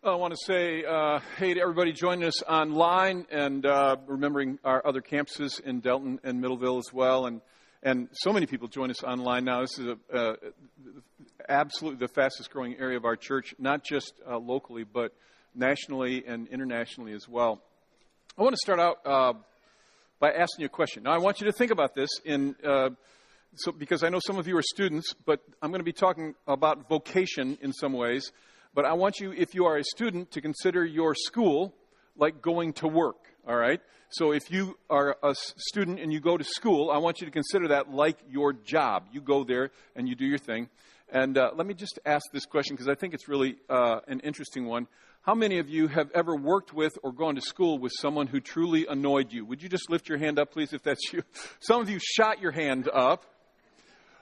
I want to say hey to everybody joining us online and remembering our other campuses in Delton and Middleville as well. And so many people join us online now. This is absolutely the fastest growing area of our church, not just locally, but nationally and internationally as well. I want to start out by asking you a question. Now, I want you to think about this because I know some of you are students, but I'm going to be talking about vocation in some ways. But I want you, if you are a student, to consider your school like going to work, all right? So if you are a student and you go to school, I want you to consider that like your job. You go there and you do your thing. And let me just ask this question because I think it's really an interesting one. How many of you have ever worked with or gone to school with someone who truly annoyed you? Would you just lift your hand up, please, if that's you? Some of you shot your hand up.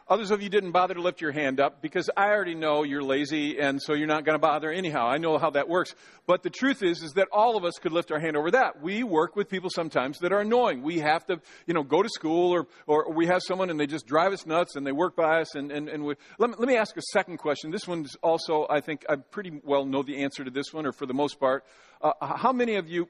Others of you didn't bother to lift your hand up because I already know you're lazy and so you're not going to bother anyhow. I know how that works. But the truth is that all of us could lift our hand over that. We work with people sometimes that are annoying. We have to, go to school or we have someone and they just drive us nuts and they work by us. And let me ask a second question. This one's also, I think I pretty well know the answer to this one, or for the most part. How many of you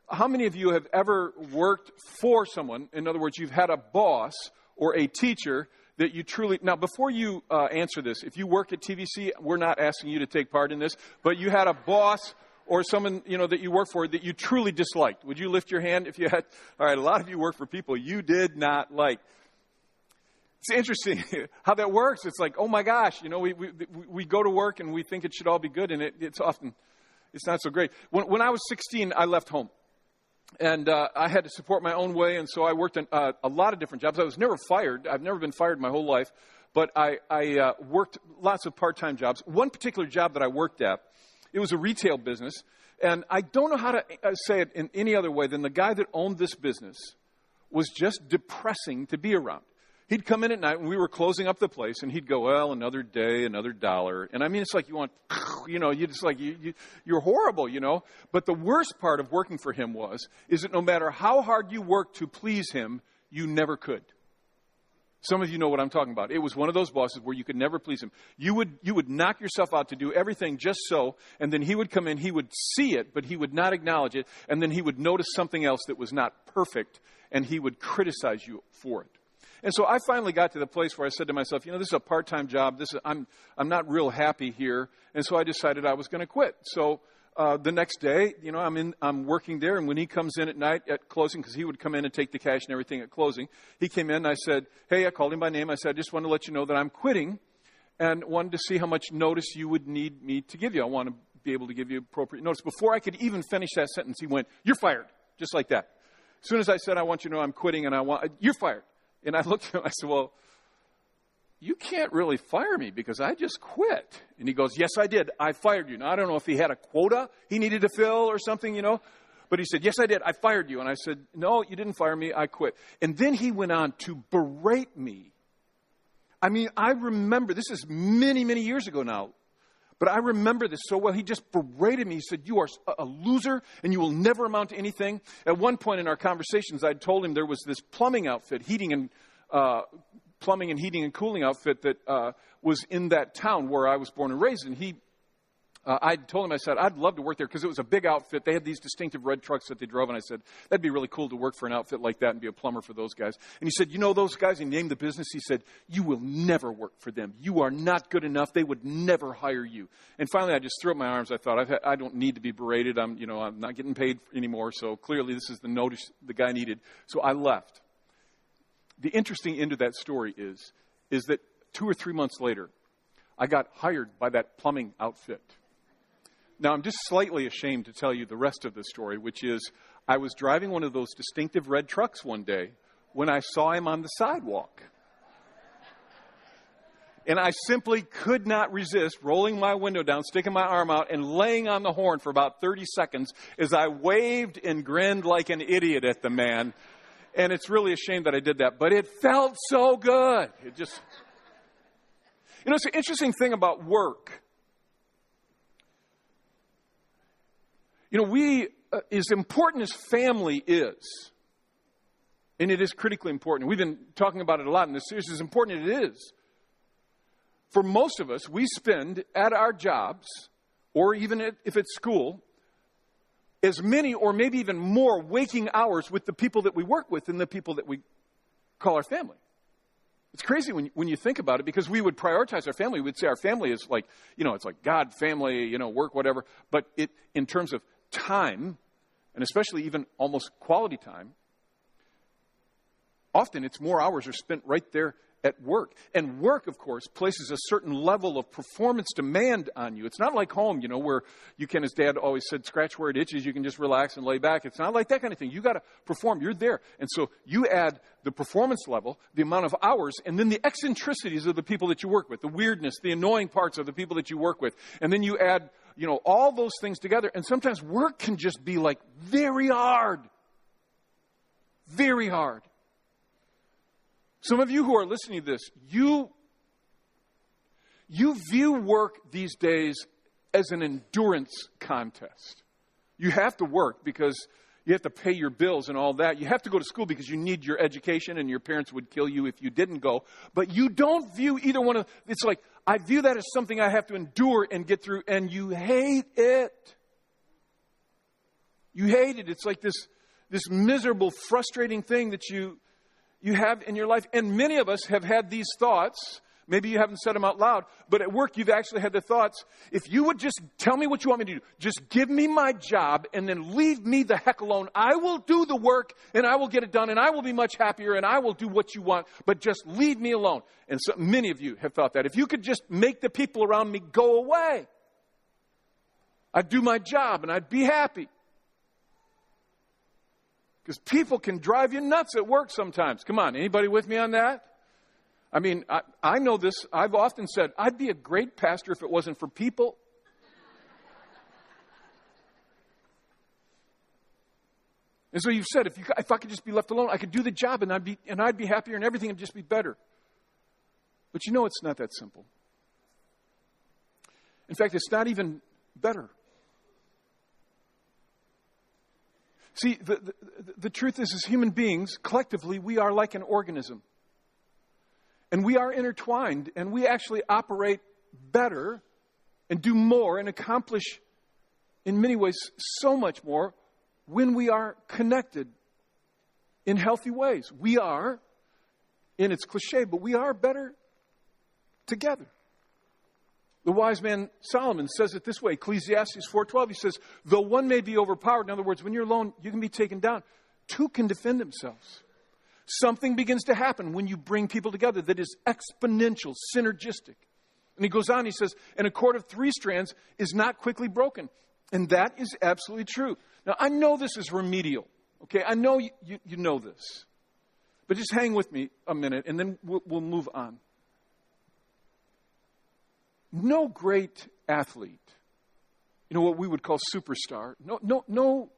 have ever worked for someone? In other words, you've had a boss or a teacher that you truly... Now, before you answer this, if you work at TVC, we're not asking you to take part in this, but you had a boss or someone, that you work for that you truly disliked. Would you lift your hand if you had... All right, a lot of you work for people you did not like. It's interesting how that works. It's like, oh my gosh, we go to work and we think it should all be good, and it's not so great. When I was 16, I left home. And I had to support my own way, and so I worked in a lot of different jobs. I was never fired. I've never been fired my whole life, but I worked lots of part-time jobs. One particular job that I worked at, it was a retail business, and I don't know how to say it in any other way than the guy that owned this business was just depressing to be around. He'd come in at night when we were closing up the place, and he'd go, well, another day, another dollar. And I mean, it's like you want, you're horrible, But the worst part of working for him is that no matter how hard you worked to please him, you never could. Some of you know what I'm talking about. It was one of those bosses where you could never please him. You would knock yourself out to do everything just so, and then he would come in, he would see it, but he would not acknowledge it, and then he would notice something else that was not perfect, and he would criticize you for it. And so I finally got to the place where I said to myself, this is a part-time job. I'm not real happy here. And so I decided I was going to quit. So the next day, I'm working there. And when he comes in at night at closing, because he would come in and take the cash and everything at closing, he came in and I said, hey, I called him by name. I said, I just want to let you know that I'm quitting and wanted to see how much notice you would need me to give you. I want to be able to give you appropriate notice. Before I could even finish that sentence, he went, you're fired, just like that. As soon as I said, I want you to know I'm quitting and you're fired. And I looked at him, I said, well, you can't really fire me because I just quit. And he goes, yes, I did. I fired you. Now, I don't know if he had a quota he needed to fill or something, But he said, yes, I did. I fired you. And I said, no, you didn't fire me. I quit. And then he went on to berate me. I mean, I remember, this is many, many years ago now. But I remember this so well. He just berated me. He said, you are a loser and you will never amount to anything. At one point in our conversations, I told him there was this plumbing and heating and cooling outfit that was in that town where I was born and raised. And I told him, I said, I'd love to work there because it was a big outfit. They had these distinctive red trucks that they drove. And I said, that'd be really cool to work for an outfit like that and be a plumber for those guys. And he said, those guys, he named the business. He said, you will never work for them. You are not good enough. They would never hire you. And finally, I just threw up my arms. I thought, I don't need to be berated. I'm not getting paid anymore. So clearly this is the notice the guy needed. So I left. The interesting end of that story is that 2 or 3 months later, I got hired by that plumbing outfit. Now, I'm just slightly ashamed to tell you the rest of the story, which is I was driving one of those distinctive red trucks one day when I saw him on the sidewalk. And I simply could not resist rolling my window down, sticking my arm out, and laying on the horn for about 30 seconds as I waved and grinned like an idiot at the man. And it's really a shame that I did that, but it felt so good. It's an interesting thing about work. As important as family is, and it is critically important. We've been talking about it a lot in this series, as important as it is. For most of us, we spend at our jobs or even if it's school, as many or maybe even more waking hours with the people that we work with than the people that we call our family. It's crazy when you think about it, because we would prioritize our family. We'd say our family is like, it's like God, family, work, whatever. But in terms of time, and especially even almost quality time, often it's more hours are spent right there at work. And work, of course, places a certain level of performance demand on you. It's not like home, where you can, as Dad always said, scratch where it itches. You can just relax and lay back. It's not like that kind of thing. You got to perform. You're there. And so you add the performance level, the amount of hours, and then the eccentricities of the people that you work with, the weirdness, the annoying parts of the people that you work with. And then you add, all those things together. And sometimes work can just be like very hard. Very hard. Some of you who are listening to this, you view work these days as an endurance contest. You have to work because you have to pay your bills and all that. You have to go to school because you need your education, and your parents would kill you if you didn't go. But you don't view either one of, it's like, I view that as something I have to endure and get through, and you hate it. You hate it. It's like this miserable, frustrating thing that you have in your life. And many of us have had these thoughts. Maybe you haven't said them out loud, but at work you've actually had the thoughts, if you would just tell me what you want me to do, just give me my job and then leave me the heck alone. I will do the work and I will get it done and I will be much happier and I will do what you want, but just leave me alone. And so many of you have thought that. If you could just make the people around me go away, I'd do my job and I'd be happy. Because people can drive you nuts at work sometimes. Come on, anybody with me on that? I mean, I know this. I've often said, I'd be a great pastor if it wasn't for people. And so you've said, if I could just be left alone, I could do the job and I'd be happier and everything would just be better. But it's not that simple. In fact, it's not even better. See, the truth is, as human beings, collectively, we are like an organism. And we are intertwined, and we actually operate better and do more and accomplish, in many ways, so much more when we are connected in healthy ways. We are, and it's cliche, but we are better together. The wise man Solomon says it this way, Ecclesiastes 4:12, he says, though one may be overpowered, in other words, when you're alone, you can be taken down. Two can defend themselves. Something begins to happen when you bring people together that is exponential, synergistic. And he goes on, he says, and a cord of 3 strands is not quickly broken. And that is absolutely true. Now, I know this is remedial, okay? I know you know this. But just hang with me a minute, and then we'll move on. No great athlete, what we would call superstar, no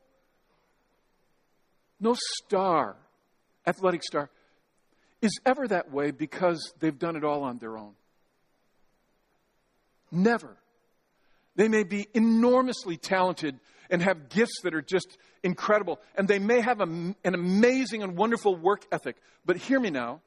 star, athletic star, is ever that way because they've done it all on their own. Never. They may be enormously talented and have gifts that are just incredible, and they may have an amazing and wonderful work ethic. But hear me now.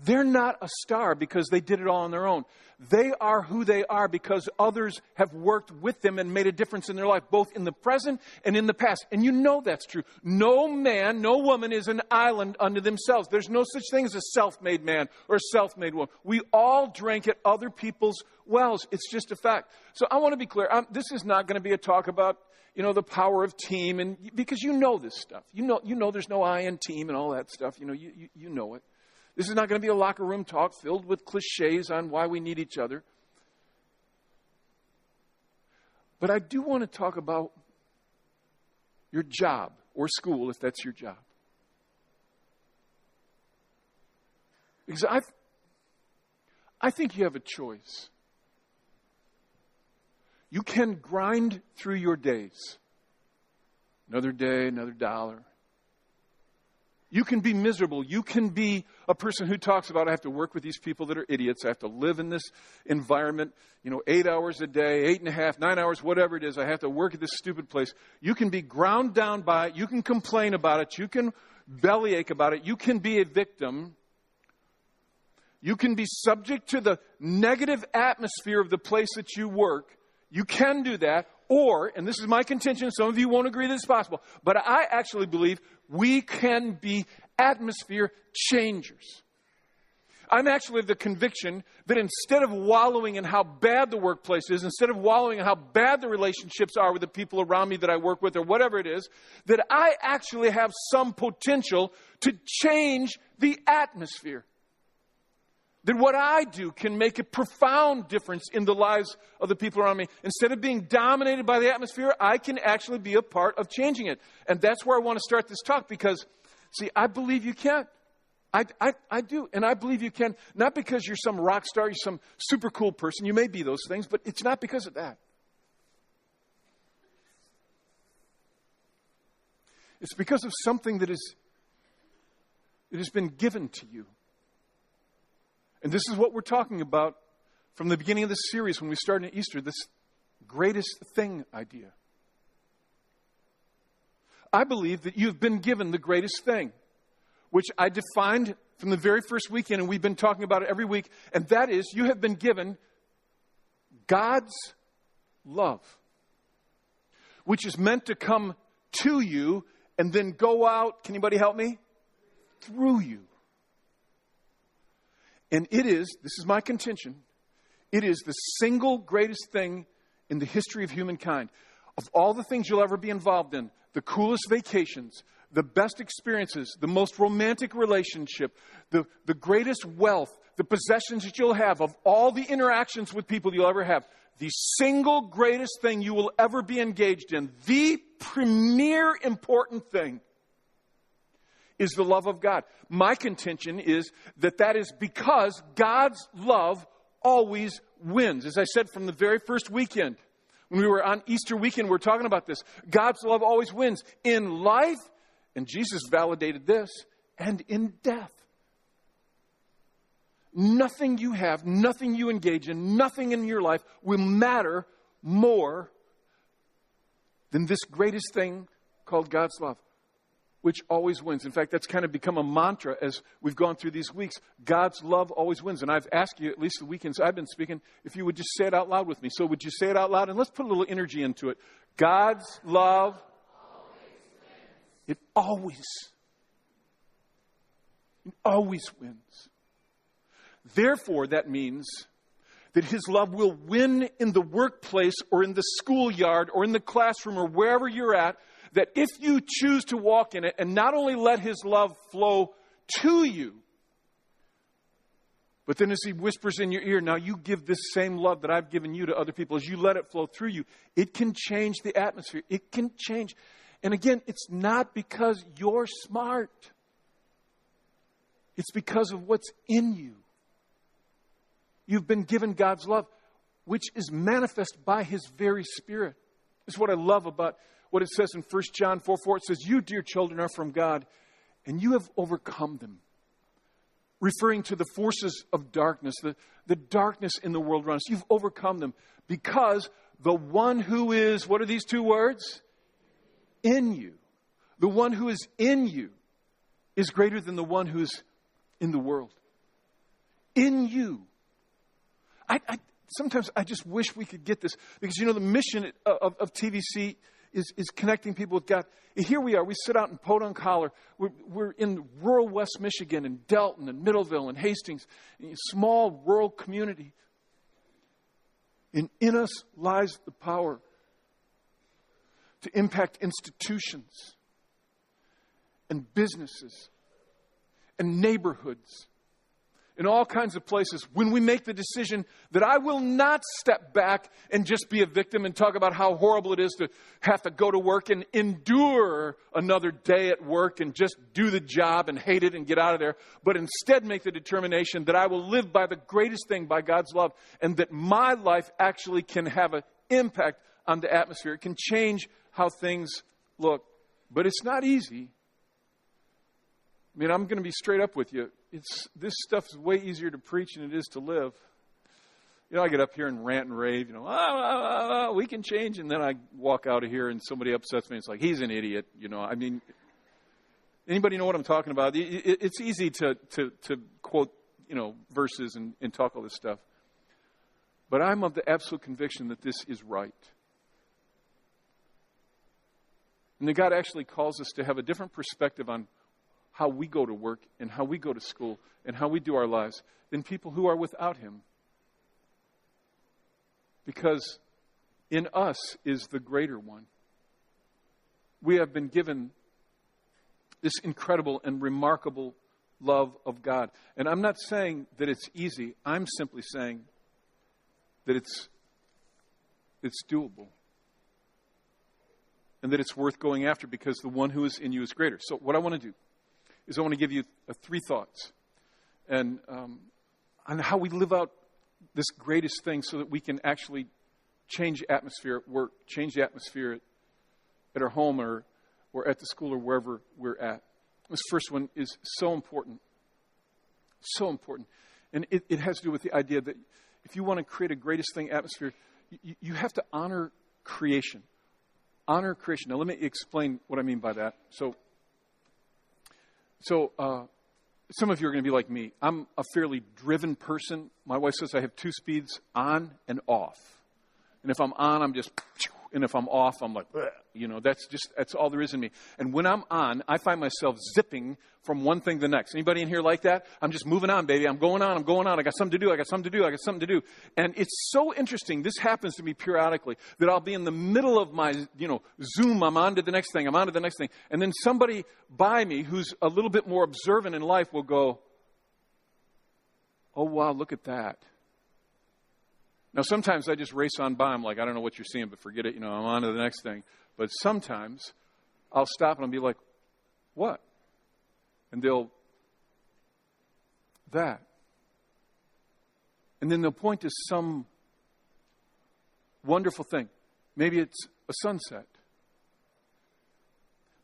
They're not a star because they did it all on their own. They are who they are because others have worked with them and made a difference in their life, both in the present and in the past. And that's true. No man, no woman is an island unto themselves. There's no such thing as a self-made man or a self-made woman. We all drank at other people's wells. It's just a fact. So I want to be clear. This is not going to be a talk about, the power of team, and because this stuff. There's no I in team and all that stuff. You know it. This is not going to be a locker room talk filled with cliches on why we need each other. But I do want to talk about your job or school, if that's your job. Because I think you have a choice. You can grind through your days. Another day, another dollar. You can be miserable. You can be a person who talks about, I have to work with these people that are idiots. I have to live in this environment, 8 hours a day, 8.5, 9 hours, whatever it is. I have to work at this stupid place. You can be ground down by it. You can complain about it. You can bellyache about it. You can be a victim. You can be subject to the negative atmosphere of the place that you work. You can do that. Or, and this is my contention, some of you won't agree that it's possible, but I actually believe we can be atmosphere changers. I'm actually of the conviction that instead of wallowing in how bad the workplace is, instead of wallowing in how bad the relationships are with the people around me that I work with or whatever it is, that I actually have some potential to change the atmosphere. That what I do can make a profound difference in the lives of the people around me. Instead of being dominated by the atmosphere, I can actually be a part of changing it. And that's where I want to start this talk because, see, I believe you can. I do. And I believe you can, not because you're some rock star, you're some super cool person. You may be those things, but it's not because of that. It's because of something that has been given to you. And this is what we're talking about from the beginning of this series when we started at Easter, this greatest thing idea. I believe that you've been given the greatest thing, which I defined from the very first weekend, and we've been talking about it every week, and that is you have been given God's love, which is meant to come to you and then go out, can anybody help me? Through you. And it is, this is my contention, it is the single greatest thing in the history of humankind. Of all the things you'll ever be involved in, the coolest vacations, the best experiences, the most romantic relationship, the greatest wealth, the possessions that you'll have, of all the interactions with people you'll ever have, the single greatest thing you will ever be engaged in, the premier important thing, is the love of God. My contention is that is because God's love always wins. As I said from the very first weekend, when we were on Easter weekend, we were talking about this. God's love always wins in life, and Jesus validated this, and in death. Nothing you have, nothing you engage in, nothing in your life will matter more than this greatest thing called God's love, which always wins. In fact, that's kind of become a mantra as we've gone through these weeks. God's love always wins. And I've asked you, at least the weekends I've been speaking, if you would just say it out loud with me. So would you say it out loud? And let's put a little energy into it. God's love always wins. Therefore, that means that His love will win in the workplace or in the schoolyard or in the classroom or wherever you're at, that if you choose to walk in it and not only let His love flow to you, but then as He whispers in your ear, now you give this same love that I've given you to other people, as you let it flow through you, it can change the atmosphere. It can change. And again, it's not because you're smart. It's because of what's in you. You've been given God's love, which is manifest by His very Spirit. This is what I love about what it says in 1 John 4:4. It says, you, dear children, are from God, and you have overcome them. Referring to the forces of darkness, the darkness in the world around us. You've overcome them because the one who is, what are these two words? In you. The one who is in you is greater than the one who's in the world. In you. Sometimes I just wish we could get this, because the mission of TVC is connecting people with God. Here we are. We sit out in Podunk Holler. We're in rural West Michigan, and Delton, and Middleville, and Hastings, a small rural community. And in us lies the power to impact institutions and businesses and neighborhoods in all kinds of places, when we make the decision that I will not step back and just be a victim and talk about how horrible it is to have to go to work and endure another day at work and just do the job and hate it and get out of there, but instead make the determination that I will live by the greatest thing, by God's love, and that my life actually can have an impact on the atmosphere. It can change how things look. But it's not easy. I mean, I'm going to be straight up with you. This stuff is way easier to preach than it is to live. I get up here and rant and rave, we can change. And then I walk out of here and somebody upsets me. It's like, he's an idiot. I mean, anybody know what I'm talking about? It's easy to quote, verses and talk all this stuff. But I'm of the absolute conviction that this is right. And that God actually calls us to have a different perspective on how we go to work and how we go to school and how we do our lives than people who are without Him. Because in us is the greater one. We have been given this incredible and remarkable love of God. And I'm not saying that it's easy. I'm simply saying that it's doable. And that it's worth going after because the one who is in you is greater. So what I want to do is I want to give you 3 thoughts and on how we live out this greatest thing so that we can actually change atmosphere at work, change the atmosphere at our home or at the school or wherever we're at. This first one is so important. So important. And it has to do with the idea that if you want to create a greatest thing atmosphere, you have to honor creation. Honor creation. Now, let me explain what I mean by that. So some of you are going to be like me. I'm a fairly driven person. My wife says I have 2 speeds, on and off. And if I'm on, I'm just, and if I'm off, I'm like, that's all there is in me. And when I'm on, I find myself zipping from one thing to the next. Anybody in here like that? I'm just moving on, baby. I'm going on. I got something to do. And it's so interesting. This happens to me periodically that I'll be in the middle of my, Zoom. I'm on to the next thing. And then somebody by me who's a little bit more observant in life will go, oh, wow, look at that. Now, sometimes I just race on by. I'm like, I don't know what you're seeing, but forget it. I'm on to the next thing. But sometimes I'll stop and I'll be like, what? And that. And then they'll point to some wonderful thing. Maybe it's a sunset.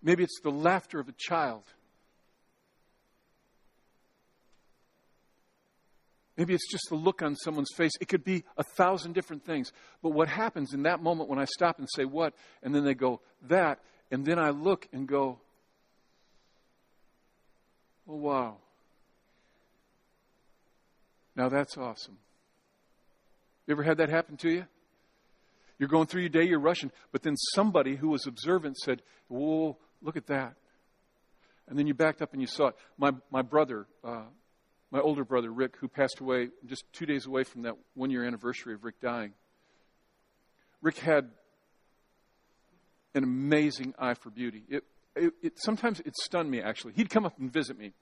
Maybe it's the laughter of a child. Maybe it's just the look on someone's face. It could be 1,000 different things. But what happens in that moment when I stop and say, what? And then they go, that. And then I look and go, oh, wow. Now that's awesome. You ever had that happen to you? You're going through your day, you're rushing. But then somebody who was observant said, whoa, look at that. And then you backed up and you saw it. My brother... my older brother, Rick, who passed away just 2 days away from that 1-year anniversary of Rick dying. Rick had an amazing eye for beauty. Sometimes it stunned me, actually. He'd come up and visit me.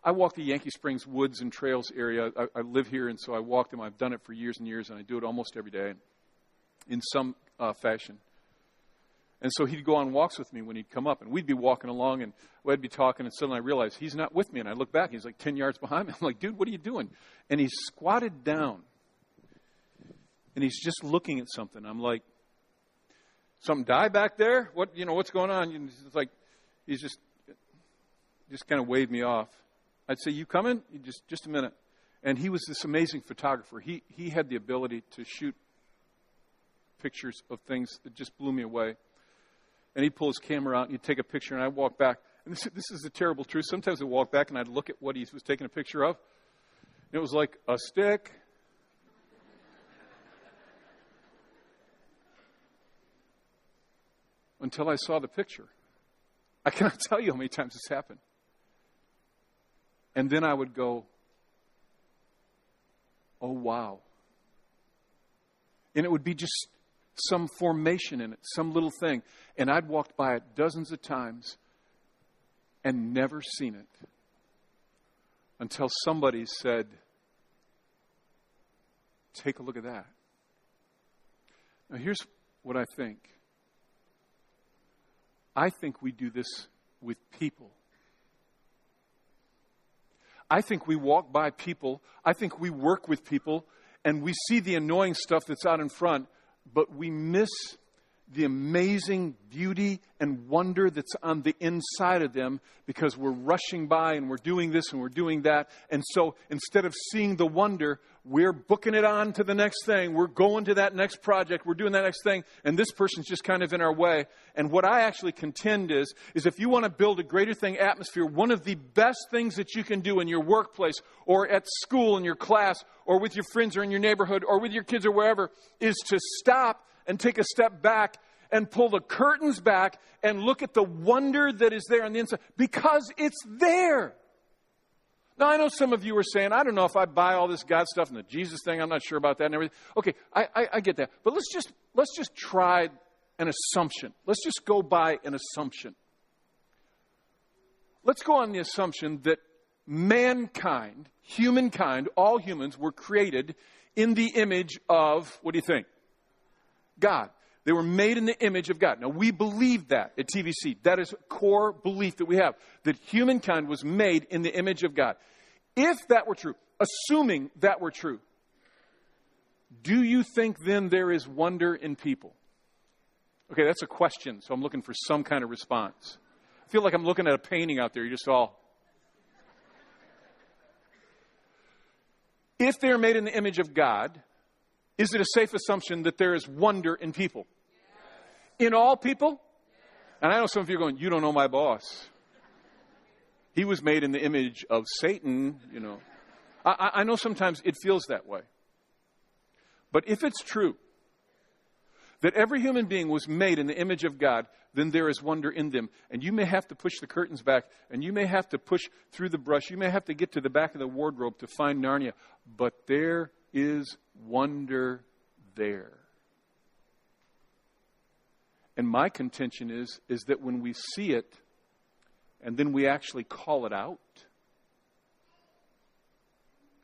I walk the Yankee Springs Woods and Trails area. I live here, and so I walk them. I've done it for years and years, and I do it almost every day in some fashion. And so he'd go on walks with me when he'd come up, and we'd be walking along, and we'd be talking, and suddenly I realized he's not with me, and I look back, he's like 10 yards behind me. I'm like, dude, what are you doing? And he's squatted down, and he's just looking at something. I'm like, something die back there? What's going on? It's like, he's just kind of waved me off. I'd say, you coming? Just a minute. And he was this amazing photographer. He had the ability to shoot pictures of things that just blew me away. And he'd pull his camera out, and he'd take a picture, and I'd walk back. And this is the terrible truth. Sometimes I'd walk back, and I'd look at what he was taking a picture of. And it was like a stick. Until I saw the picture. I cannot tell you how many times this happened. And then I would go, oh, wow. And it would be just some formation in it, some little thing. And I'd walked by it dozens of times and never seen it until somebody said, take a look at that. Now, here's what I think. I think we do this with people. I think we walk by people. I think we work with people, and we see the annoying stuff that's out in front, but we miss the amazing beauty and wonder that's on the inside of them because we're rushing by and we're doing this and we're doing that. And so instead of seeing the wonder, we're booking it on to the next thing. We're going to that next project. We're doing that next thing. And this person's just kind of in our way. And what I actually contend is if you want to build a greater thing atmosphere, one of the best things that you can do in your workplace or at school in your class or with your friends or in your neighborhood or with your kids or wherever is to stop and take a step back and pull the curtains back and look at the wonder that is there on the inside because it's there. Now, I know some of you are saying, I don't know if I buy all this God stuff and the Jesus thing. I'm not sure about that and everything. Okay, I get that. But let's just try an assumption. Let's just go by an assumption. Let's go on the assumption that mankind, humankind, all humans were created in the image of, what do you think? God. They were made in the image of God. Now, we believe that at TVC. That is a core belief that we have, that humankind was made in the image of God. If that were true, assuming that were true, do you think then there is wonder in people? Okay, that's a question, so I'm looking for some kind of response. I feel like I'm looking at a painting out there. You're just all... If they're made in the image of God, is it a safe assumption that there is wonder in people? Yes. In all people? Yes. And I know some of you are going, you don't know my boss. He was made in the image of Satan, you know. I know sometimes it feels that way. But if it's true that every human being was made in the image of God, then there is wonder in them. And you may have to push the curtains back, and you may have to push through the brush. You may have to get to the back of the wardrobe to find Narnia. But there is wonder there. And my contention is that when we see it, and then we actually call it out,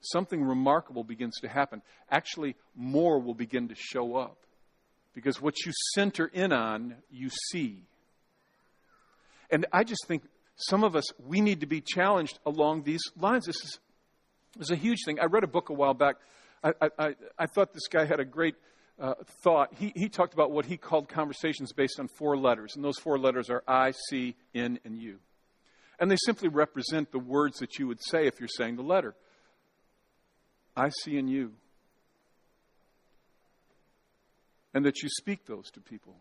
something remarkable begins to happen. Actually, more will begin to show up. Because what you center in on, you see. And I just think some of us, we need to be challenged along these lines. This is a huge thing. I read a book a while back. I thought this guy had a great thought. He talked about what he called conversations based on 4 letters. And those 4 letters are I, C, N, and U. And they simply represent the words that you would say if you're saying the letter. I, C, and you. And that you speak those to people.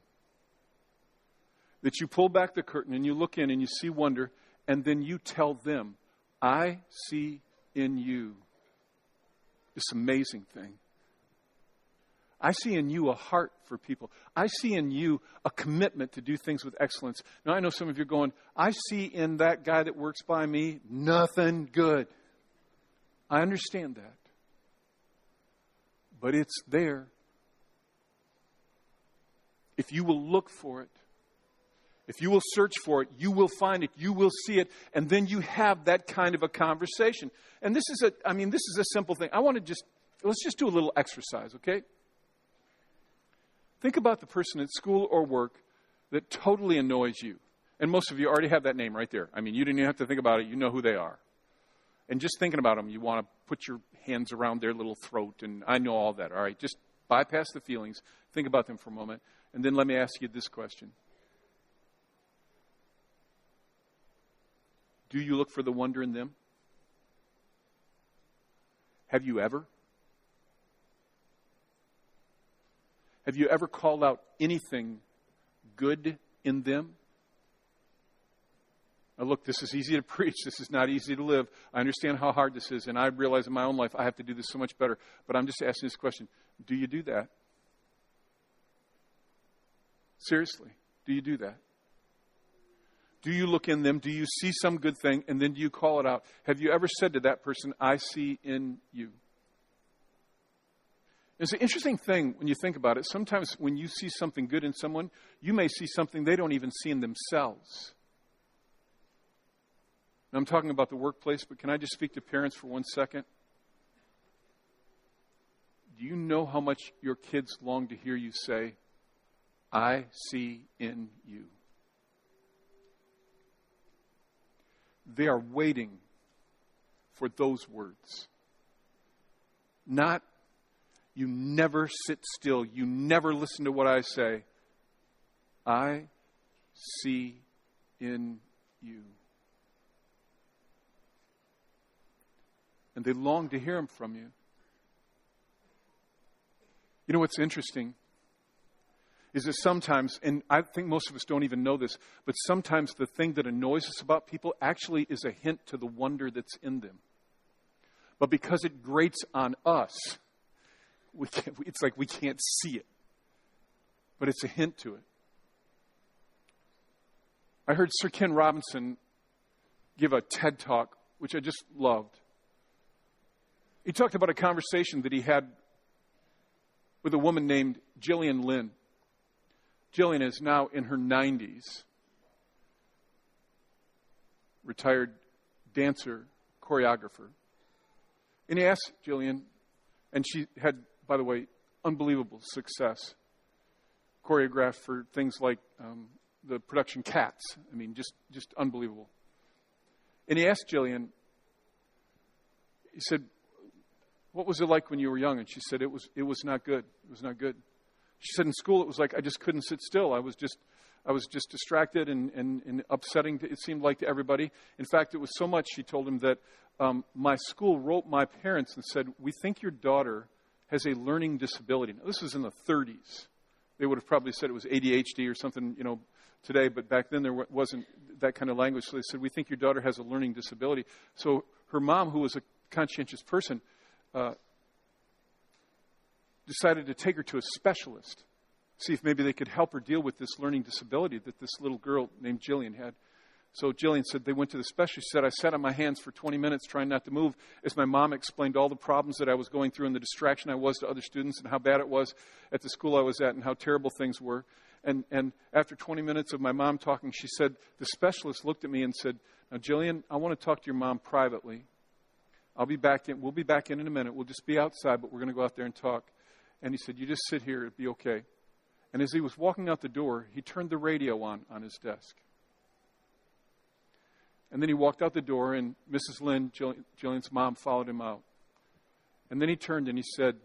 That you pull back the curtain and you look in and you see wonder, and then you tell them, I see in you this amazing thing. I see in you a heart for people. I see in you a commitment to do things with excellence. Now, I know some of you are going, I see in that guy that works by me nothing good. I understand that. But it's there. If you will look for it, if you will search for it, you will find it, you will see it, and then you have that kind of a conversation. And this is a simple thing. Let's just do a little exercise, okay? Think about the person at school or work that totally annoys you. And most of you already have that name right there. I mean, you didn't even have to think about it. You know who they are. And just thinking about them, you want to put your hands around their little throat, and I know all that, all right? Just bypass the feelings. Think about them for a moment. And then let me ask you this question. Do you look for the wonder in them? Have you ever? Have you ever called out anything good in them? Now look, this is easy to preach. This is not easy to live. I understand how hard this is, and I realize in my own life I have to do this so much better. But I'm just asking this question. Do you do that? Seriously, do you do that? Do you look in them? Do you see some good thing? And then do you call it out? Have you ever said to that person, I see in you? It's an interesting thing when you think about it. Sometimes when you see something good in someone, you may see something they don't even see in themselves. Now, I'm talking about the workplace, but can I just speak to parents for 1 second? Do you know how much your kids long to hear you say, I see in you? They are waiting for those words. Not, you never sit still. You never listen to what I say. I see in you. And they long to hear him from you. You know what's interesting is that sometimes, and I think most of us don't even know this, but sometimes the thing that annoys us about people actually is a hint to the wonder that's in them. But because it grates on us, it's like we can't see it. But it's a hint to it. I heard Sir Ken Robinson give a TED Talk, which I just loved. He talked about a conversation that he had with a woman named Gillian Lynn. Gillian is now in her 90s. Retired dancer, choreographer. And he asked Gillian, and she had, by the way, unbelievable success. Choreographed for things like the production Cats. I mean, just unbelievable. And he asked Gillian, he said, what was it like when you were young? And she said, it was not good. It was not good. She said, in school, it was like I just couldn't sit still. I was just distracted and upsetting, it seemed like, to everybody. In fact, it was so much, she told him, that my school wrote my parents and said, we think your daughter has a learning disability. Now, this was in the 30s. They would have probably said it was ADHD or something, today, but back then there wasn't that kind of language. So they said, we think your daughter has a learning disability. So her mom, who was a conscientious person, decided to take her to a specialist, see if maybe they could help her deal with this learning disability that this little girl named Gillian had. So Gillian said they went to the specialist. She said, I sat on my hands for 20 minutes trying not to move as my mom explained all the problems that I was going through and the distraction I was to other students and how bad it was at the school I was at and how terrible things were. And after 20 minutes of my mom talking, she said, the specialist looked at me and said, now, Gillian, I want to talk to your mom privately. We'll be back in a minute. We'll just be outside, but we're going to go out there and talk. And he said, you just sit here. It'll be okay. And as he was walking out the door, he turned the radio on his desk. And then he walked out the door, and Mrs. Lynn, Gillian's mom, followed him out. And then he turned and he said,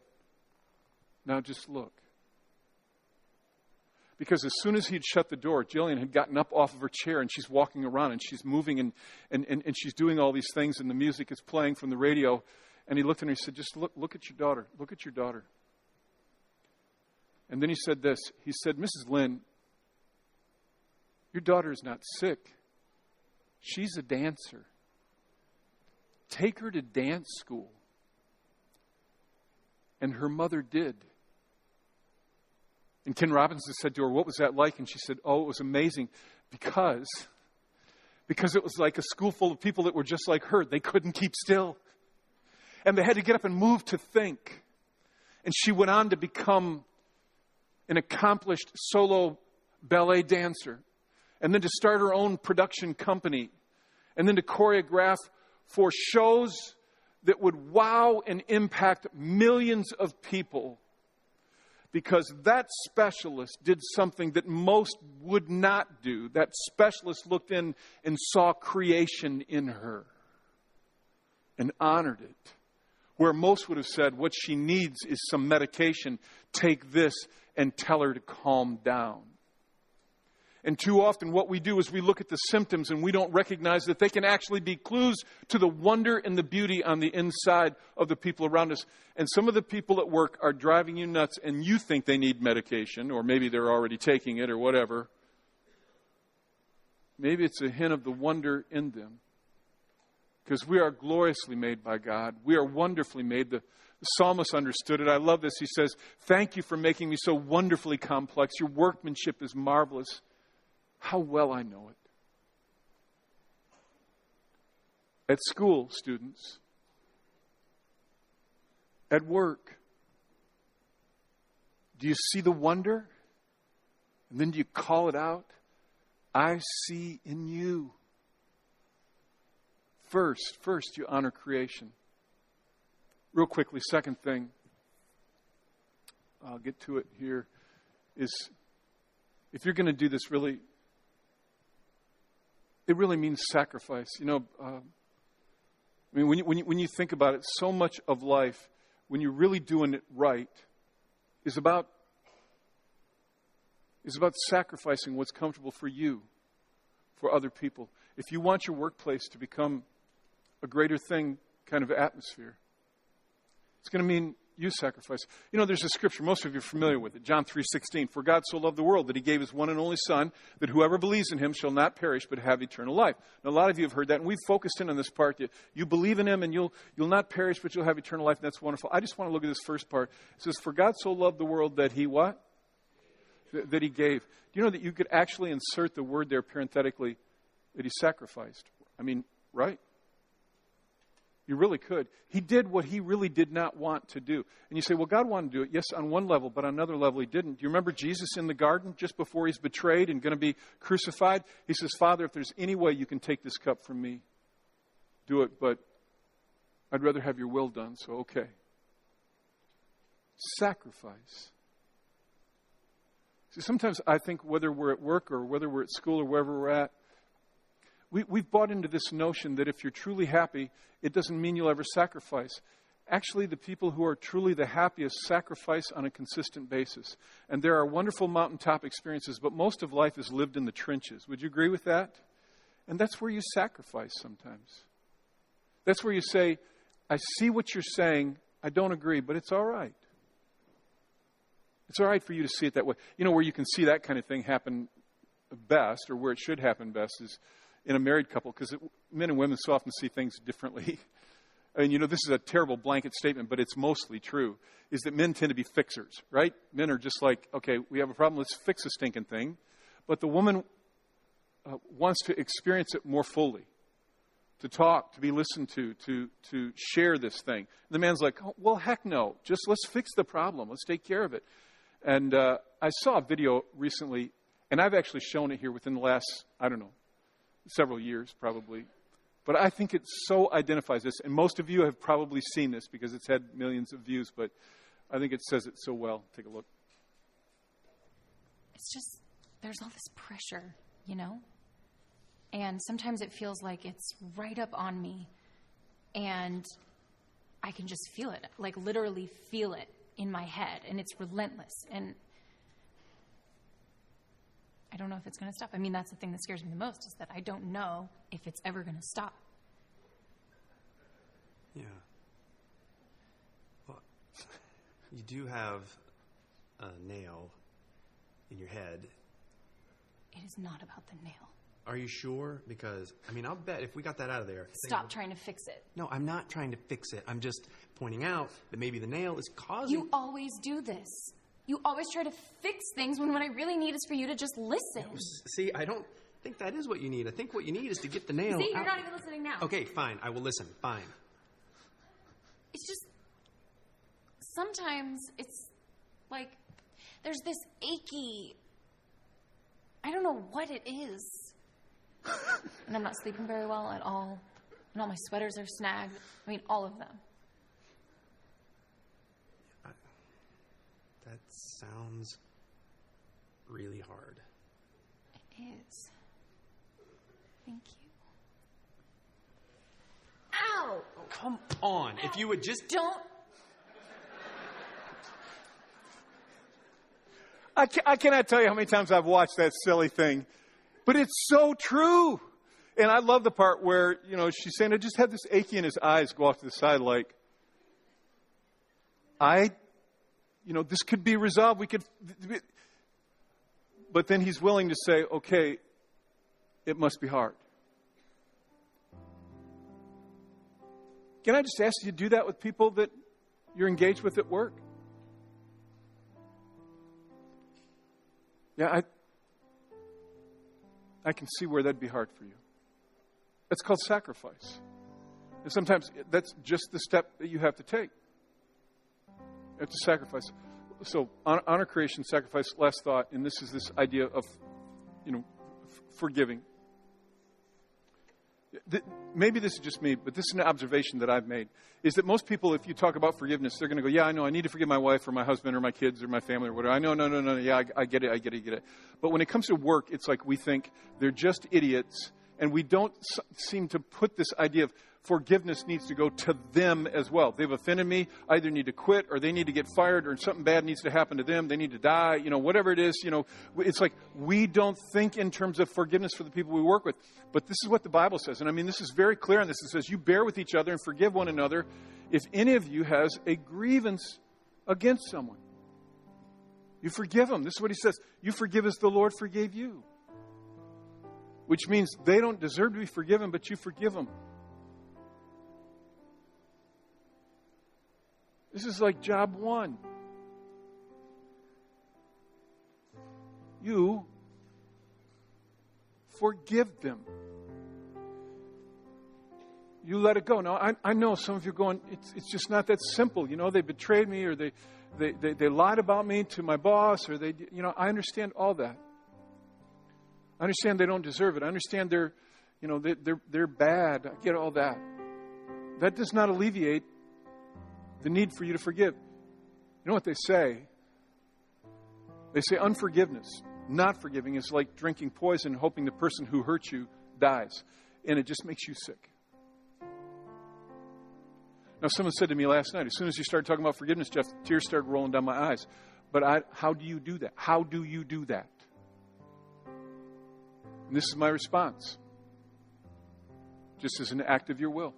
now just look. Because as soon as he'd shut the door, Gillian had gotten up off of her chair, and she's walking around, and she's moving, and she's doing all these things, and the music is playing from the radio. And he looked at her and he said, just look at your daughter. Look at your daughter. And then he said this. He said, Mrs. Lynn, your daughter is not sick. She's a dancer. Take her to dance school. And her mother did. And Ken Robinson said to her, what was that like? And she said, oh, it was amazing because it was like a school full of people that were just like her. They couldn't keep still. And they had to get up and move to think. And she went on to become an accomplished solo ballet dancer. And then to start her own production company. And then to choreograph for shows that would wow and impact millions of people. Because that specialist did something that most would not do. That specialist looked in and saw creation in her and honored it. Where most would have said, what she needs is some medication. Take this and tell her to calm down. And too often what we do is we look at the symptoms and we don't recognize that they can actually be clues to the wonder and the beauty on the inside of the people around us. And some of the people at work are driving you nuts and you think they need medication, or maybe they're already taking it or whatever. Maybe it's a hint of the wonder in them. Because we are gloriously made by God. We are wonderfully made. The psalmist understood it. I love this. He says, thank you for making me so wonderfully complex. Your workmanship is marvelous. How well I know it. At school, students. At work. Do you see the wonder? And then do you call it out? I see in you. First, you honor creation. Real quickly, second thing, I'll get to it here, is if you're going to do this really, it really means sacrifice. When you think about it, so much of life, when you're really doing it right, is about is about sacrificing what's comfortable for you, for other people. If you want your workplace to become a greater thing kind of atmosphere, it's going to mean you sacrifice. You know, there's a scripture, most of you are familiar with it, John 3:16. For God so loved the world that he gave his one and only Son, that whoever believes in him shall not perish but have eternal life. Now, a lot of you have heard that, and we've focused in on this part. That you believe in him and you'll not perish, but you'll have eternal life, and that's wonderful. I just want to look at this first part. It says, for God so loved the world that he what? That he gave. Do you know that you could actually insert the word there parenthetically, that he sacrificed? I mean, right? You really could. He did what he really did not want to do. And you say, well, God wanted to do it. Yes, on one level, but on another level he didn't. Do you remember Jesus in the garden just before he's betrayed and going to be crucified? He says, Father, if there's any way you can take this cup from me, do it, but I'd rather have your will done, so okay. Sacrifice. See, sometimes I think whether we're at work or whether we're at school or wherever we're at, we've bought into this notion that if you're truly happy, it doesn't mean you'll ever sacrifice. Actually, the people who are truly the happiest sacrifice on a consistent basis. And there are wonderful mountaintop experiences, but most of life is lived in the trenches. Would you agree with that? And that's where you sacrifice sometimes. That's where you say, I see what you're saying, I don't agree, but it's all right. It's all right for you to see it that way. You know, where you can see that kind of thing happen best, or where it should happen best, is in a married couple, because men and women so often see things differently. I mean, you know, this is a terrible blanket statement, but it's mostly true, is that men tend to be fixers, right? Men are just like, okay, we have a problem, let's fix a stinking thing. But the woman wants to experience it more fully, to talk, to be listened to share this thing. And the man's like, oh, well, heck no, just let's fix the problem, let's take care of it. And I saw a video recently, and I've actually shown it here within the last, I don't know, several years probably. But I think it so identifies this. And most of you have probably seen this because it's had millions of views. But I think it says it so well. Take a look. It's just, there's all this pressure, you know? And sometimes it feels like it's right up on me. And I can just feel it. Like literally feel it in my head. And it's relentless. And I don't know if it's going to stop. I mean, that's the thing that scares me the most, is that I don't know if it's ever going to stop. Yeah. Well, you do have a nail in your head. It is not about the nail. Are you sure? Because, I mean, I'll bet if we got that out of there... Stop trying to fix it. No, I'm not trying to fix it. I'm just pointing out that maybe the nail is causing... You always do this. You always try to fix things when what I really need is for you to just listen. No, see, I don't think that is what you need. I think what you need is to get the nail See, you're out. not even listening now. Okay, fine. I will listen. Fine. It's just, sometimes it's like there's this achy, I don't know what it is. And I'm not sleeping very well at all. And all my sweaters are snagged. I mean, all of them. That sounds really hard. It is. Thank you. Ow! Oh, come on. Ow. If you would just... Don't. I cannot tell you how many times I've watched that silly thing. But it's so true. And I love the part where, you know, she's saying, I just had this achy in his eyes go off to the side like, this could be resolved. We could, but then he's willing to say, okay, it must be hard. Can I just ask you to do that with people that you're engaged with at work? Yeah, I can see where that'd be hard for you. That's called sacrifice. And sometimes that's just the step that you have to take. You have to sacrifice. So, honor creation, sacrifice, last thought, and this is this idea of, forgiving. Maybe this is just me, but this is an observation that I've made, is that most people, if you talk about forgiveness, they're going to go, yeah, I know, I need to forgive my wife or my husband or my kids or my family or whatever. I know, no, yeah, I get it. But when it comes to work, it's like we think they're just idiots, and we don't seem to put this idea of forgiveness needs to go to them as well. They've offended me. I either need to quit or they need to get fired or something bad needs to happen to them. They need to die, whatever it is. It's like we don't think in terms of forgiveness for the people we work with. But this is what the Bible says. And I mean, this is very clear on this. It says, you bear with each other and forgive one another if any of you has a grievance against someone. You forgive them. This is what he says. You forgive as the Lord forgave you. Which means they don't deserve to be forgiven, but you forgive them. This is like job one. You forgive them. You let it go. Now, I know some of you are going, it's just not that simple. They betrayed me or they lied about me to my boss or I understand all that. I understand they don't deserve it. I understand they're bad. I get all that. That does not alleviate the need for you to forgive. You know what they say? They say unforgiveness, not forgiving, is like drinking poison, hoping the person who hurt you dies. And it just makes you sick. Now, someone said to me last night, as soon as you started talking about forgiveness, Jeff, tears started rolling down my eyes. But how do you do that? How do you do that? And this is my response. Just as an act of your will.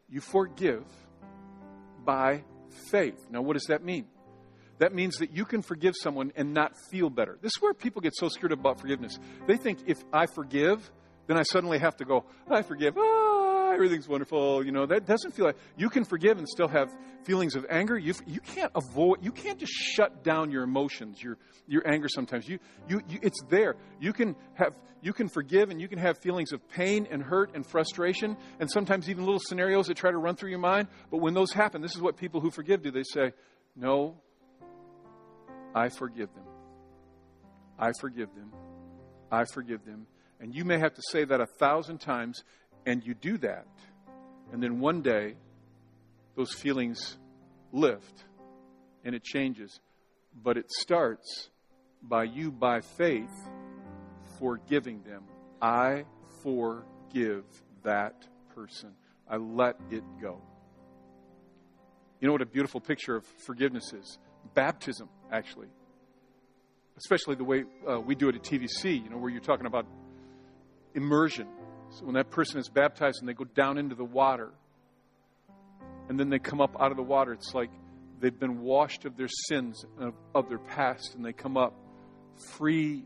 You forgive by faith. Now, what does that mean? That means that you can forgive someone and not feel better. This is where people get so screwed up about forgiveness. They think if I forgive, then I suddenly have to go, I forgive. Everything's wonderful. That doesn't feel like you can forgive and still have feelings of anger. You can't avoid. You can't just shut down your emotions, your anger. Sometimes it's there. You can forgive and you can have feelings of pain and hurt and frustration and sometimes even little scenarios that try to run through your mind. But when those happen, this is what people who forgive do. They say, "No, I forgive them. I forgive them. I forgive them." And you may have to say that 1,000 times. And you do that, and then one day, those feelings lift, and it changes. But it starts by you, by faith, forgiving them. I forgive that person. I let it go. You know what a beautiful picture of forgiveness is? Baptism, actually. Especially the way we do it at TVC, where you're talking about immersion. So when that person is baptized and they go down into the water and then they come up out of the water, it's like they've been washed of their sins, of their past, and they come up free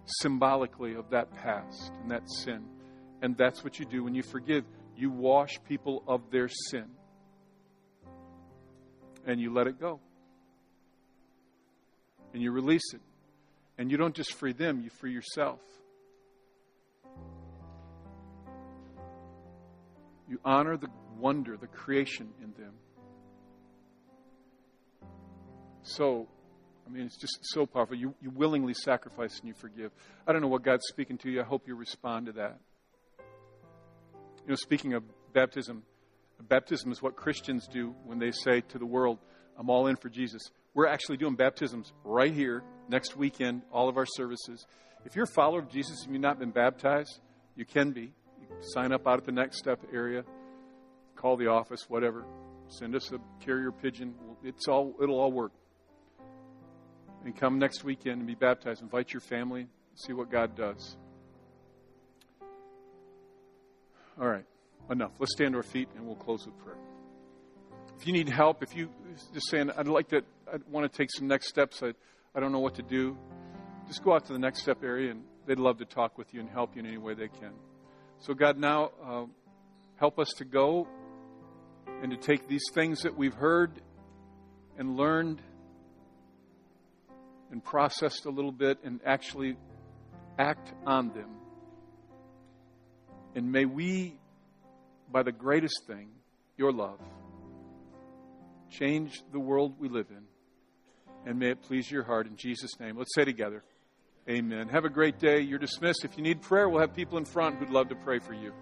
symbolically of that past and that sin. And that's what you do when you forgive. You wash people of their sin and you let it go. And you release it. And you don't just free them, you free yourself. You honor the wonder, the creation in them. So, it's just so powerful. You willingly sacrifice and you forgive. I don't know what God's speaking to you. I hope you respond to that. Speaking of baptism is what Christians do when they say to the world, I'm all in for Jesus. We're actually doing baptisms right here next weekend, all of our services. If you're a follower of Jesus and you've not been baptized, you can be. Sign up out at the Next Step area. Call the office, whatever. Send us a carrier pigeon. It'll all work. And come next weekend and be baptized. Invite your family. See what God does. All right. Enough. Let's stand to our feet and we'll close with prayer. If you need help, if you just saying, I want to take some next steps. I don't know what to do. Just go out to the Next Step area and they'd love to talk with you and help you in any way they can. So God, now help us to go and to take these things that we've heard and learned and processed a little bit and actually act on them. And may we, by the greatest thing, your love, change the world we live in. And may it please your heart in Jesus' name. Let's say together, amen. Have a great day. You're dismissed. If you need prayer, we'll have people in front who'd love to pray for you.